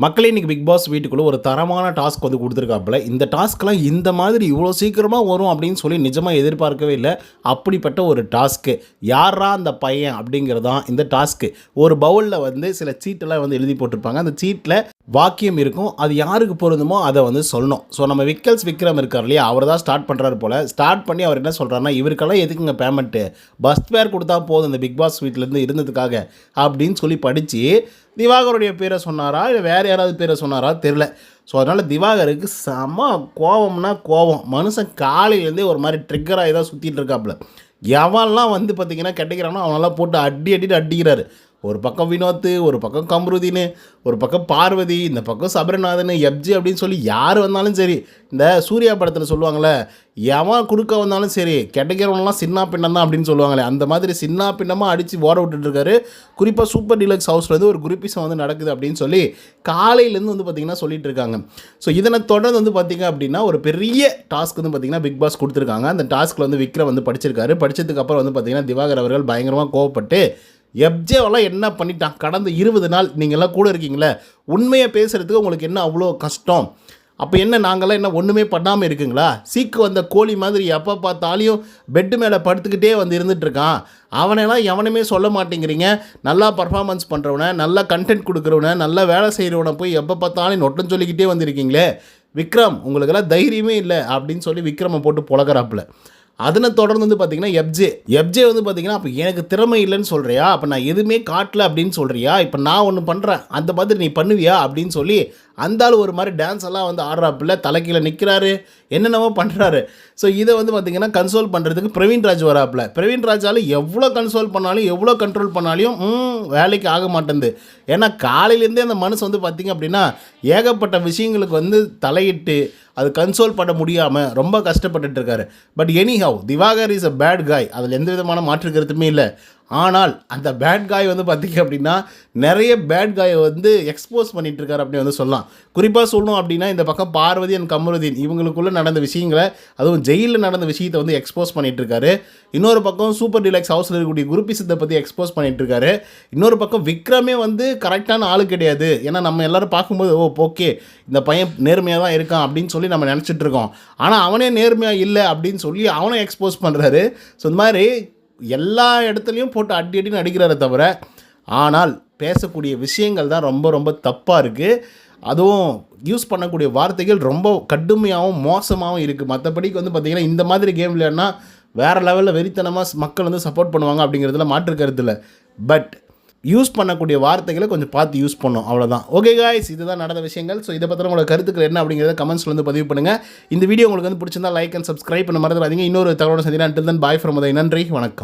மக்களே இன்றைக்கி big pass வீட்டுக்குள்ளே ஒரு தரமான டாஸ்க் வந்து கொடுத்துருக்காப்புல. இந்த டாஸ்க்லாம் இந்த மாதிரி இவ்வளோ சீக்கிரமாக வரும் அப்படின்னு சொல்லி நிஜமாக எதிர்பார்க்கவே இல்லை. அப்படிப்பட்ட ஒரு டாஸ்க்கு. யாரா அந்த பையன் அப்படிங்கிறதான் இந்த டாஸ்க்கு. ஒரு பவுலில் வந்து சில சீட்டெல்லாம் வந்து எழுதி போட்டிருப்பாங்க. அந்த சீட்டில் வாக்கியம் இருக்கும். அது யாருக்கு பொருந்துமோ அதை வந்து சொல்லணும். ஸோ நம்ம விக்ரம் இருக்கார் இல்லையா, அவர் தான் ஸ்டார்ட் பண்ணுறாரு போல். ஸ்டார்ட் பண்ணி அவர் என்ன சொல்கிறாருன்னா, இவருக்கெல்லாம் எதுக்குங்க பேமெண்ட்டு, பஸ் ஃபேர் கொடுத்தா போதும் இந்த பிக் பாஸ் வீட்டிலேருந்து இருந்ததுக்காக அப்படின்னு சொல்லி படித்து திவாகருடைய பேரை சொன்னாரா இல்லை வேறு யாராவது பேரை சொன்னாரா தெரில. ஸோ அதனால் திவாகருக்கு செம கோவம்னா கோவம். மனுஷன் காலையிலேருந்தே ஒரு மாதிரி ட்ரிக்கராகி தான் சுற்றிட்டு இருக்காப்புல. எவன்லாம் வந்து பார்த்திங்கன்னா கெட்டிக்கிறானோ அவனெல்லாம் போட்டு அடிக்கிறாரு. ஒரு பக்கம் வினோத், ஒரு பக்கம் கம்ருதீன், ஒரு பக்கம் பார்வதி, இந்த பக்கம் சபரிநாதன், எப்ஜி அப்படின்னு சொல்லி யார் வந்தாலும் சரி, இந்த சூர்யா படத்தில் சொல்லுவாங்களே, எவன் குறுக்க வந்தாலும் சரி கிடைக்கிறவங்களாம் சின்ன பின்னம் தான் அப்படின்னு சொல்லுவாங்களே, அந்த மாதிரி சின்ன பின்னமாக அடித்து ஓட விட்டுட்டுருக்காரு. குறிப்பாக சூப்பர் டீலக்ஸ் ஹவுஸ்லேருந்து ஒரு குரூப்பிசம் வந்து நடக்குது அப்படின்னு சொல்லி காலையிலேருந்து வந்து பார்த்திங்கன்னா சொல்லிட்டு இருக்காங்க. ஸோ இதனை தொடர்ந்து வந்து பார்த்திங்க அப்படின்னா ஒரு பெரிய டாஸ்க் வந்து பார்த்திங்கன்னா பிக் பாஸ் கொடுத்துருக்காங்க. அந்த டாஸ்க்கில் வந்து விக்ரம் வந்து படிச்சிருக்காரு. படித்ததுக்கப்புறம் வந்து பார்த்திங்கன்னா திவாகர் அவர்கள் பயங்கரமாக கோவப்பட்டு எப்ஜேவெல்லாம் என்ன பண்ணிட்டான், கடந்த 20 நாள் நீங்கள்லாம் கூட இருக்கீங்களே, உண்மையை பேசுகிறதுக்கு உங்களுக்கு என்ன அவ்வளோ கஷ்டம், அப்போ என்ன நாங்கள்லாம் என்ன ஒன்றுமே பண்ணாமல் இருக்குங்களா, சீக்கு வந்த கோழி மாதிரி எப்போ பார்த்தாலையும் பெட்டு மேலே படுத்துக்கிட்டே வந்து இருந்துகிட்ருக்கான், அவனெல்லாம் எவனுமே சொல்ல மாட்டேங்கிறீங்க, நல்லா பர்ஃபார்மன்ஸ் பண்ணுறவனை, நல்லா கண்டென்ட் கொடுக்குறவனை, நல்லா வேலை செய்கிறவனை போய் எப்போ பார்த்தாலும் நொட்டம் சொல்லிக்கிட்டே வந்திருக்கீங்களே விக்ரம், உங்களுக்கெல்லாம் தைரியமே இல்லை அப்படின்னு சொல்லி விக்ரமை போட்டு புழகிறாப்புல. அதனை தொடர்ந்து வந்து பார்த்திங்கன்னா எப்ஜே வந்து பார்த்திங்கன்னா, அப்போ எனக்கு திறமை இல்லைன்னு சொல்கிறியா, அப்போ நான் எதுவுமே காட்டல அப்படின்னு சொல்கிறியா, இப்போ நான் ஒன்று பண்ணுறேன் அந்த மாதிரி நீ பண்ணுவியா அப்படின்னு சொல்லி அந்த ஆள் ஒரு மாதிரி டான்ஸ் எல்லாம் வந்து ஆடுறாப்புல, தலைக்கீழ நிற்கிறாரு, என்னென்னவோ பண்ணுறாரு. ஸோ இதை வந்து பார்த்திங்கன்னா கன்சோல் பண்ணுறதுக்கு பிரவீன்ராஜ் வராப்புல. பிரவீன்ராஜால் எவ்வளோ கன்சோல் பண்ணாலும் எவ்வளோ கண்ட்ரோல் பண்ணாலும் வேலைக்கு ஆக மாட்டேங்குது. ஏன்னா காலையிலேருந்தே அந்த மனசு வந்து பார்த்திங்க அப்படின்னா ஏகப்பட்ட விஷயங்களுக்கு வந்து தலையிட்டு அது கன்சோல் பண்ண முடியாமல் ரொம்ப கஷ்டப்பட்டுட்டு இருக்காரு. But anyhow Divakar is a bad guy, அதில் எந்த விதமான மாற்று கருத்துமே இல்லை. ஆனால் அந்த பேட் காய் வந்து பார்த்திங்க அப்படின்னா நிறைய பேட் காயை வந்து எக்ஸ்போஸ் பண்ணிகிட்ருக்காரு அப்படின்னு வந்து சொல்லலாம். குறிப்பாக சொல்லணும் அப்படின்னா இந்த பக்கம் பார்வதி அண்ட் கமருதீன் இவங்களுக்குள்ளே நடந்த விஷயங்களை, அதுவும் ஜெயிலில் நடந்த விஷயத்தை வந்து எக்ஸ்போஸ் பண்ணிகிட்ருக்காரு. இன்னொரு பக்கம் சூப்பர் டீலக்ஸ் ஹவுஸில் இருக்கக்கூடிய குரூப்பிசத்தை பற்றி எக்ஸ்போஸ் பண்ணிகிட்ருக்காரு. இன்னொரு பக்கம் விக்ரமே வந்து கரெக்டான ஆளு கிடையாது. ஏன்னா நம்ம எல்லோரும் பார்க்கும்போது ஓகே இந்த பையன் நேர்மையாக தான் இருக்கான் அப்படின்னு சொல்லி நம்ம நினச்சிட்ருக்கோம். ஆனால் அவனே நேர்மையாக இல்லை அப்படின்னு சொல்லி அவனை எக்ஸ்போஸ் பண்ணுறாரு. ஸோ இந்த மாதிரி எல்லா இடத்துலையும் போட்டு அடின்னு அடிக்கிறாரே தவிர, ஆனால் பேசக்கூடிய விஷயங்கள் தான் ரொம்ப ரொம்ப தப்பாக இருக்குது. அதுவும் யூஸ் பண்ணக்கூடிய வார்த்தைகள் ரொம்ப கடுமையாகவும் மோசமாகவும் இருக்குது. மற்றபடிக்கு வந்து பார்த்திங்கன்னா இந்த மாதிரி கேம் இல்லைன்னா வேறு லெவலில் வெறித்தனமாக மக்கள் வந்து சப்போர்ட் பண்ணுவாங்க அப்படிங்கிறதுல மாற்று கருத்து இல்லை. பட் யூஸ் பண்ணக்கூடிய வார்த்தைகளை கொஞ்சம் பார்த்து யூஸ் பண்ணோம், அவ்வளோதான். ஓகே காய்ஸ், இதுதான் நடந்த விஷயங்கள். ஸோ இதை பற்றி உங்களோட கருத்துக்கள் என்ன அப்படிங்கிறத கமெண்ட்ஸில் வந்து பதிவு பண்ணுங்கள். இந்த வீடியோ உங்களுக்கு வந்து பிடிச்சிருந்தா லைக் அண்ட் சப்ஸ்கிரைப் பண்ண மறந்துடாதீங்க. இன்னொரு தகவலோட சந்தினா. until then bye from Uday. நன்றி, வணக்கம்.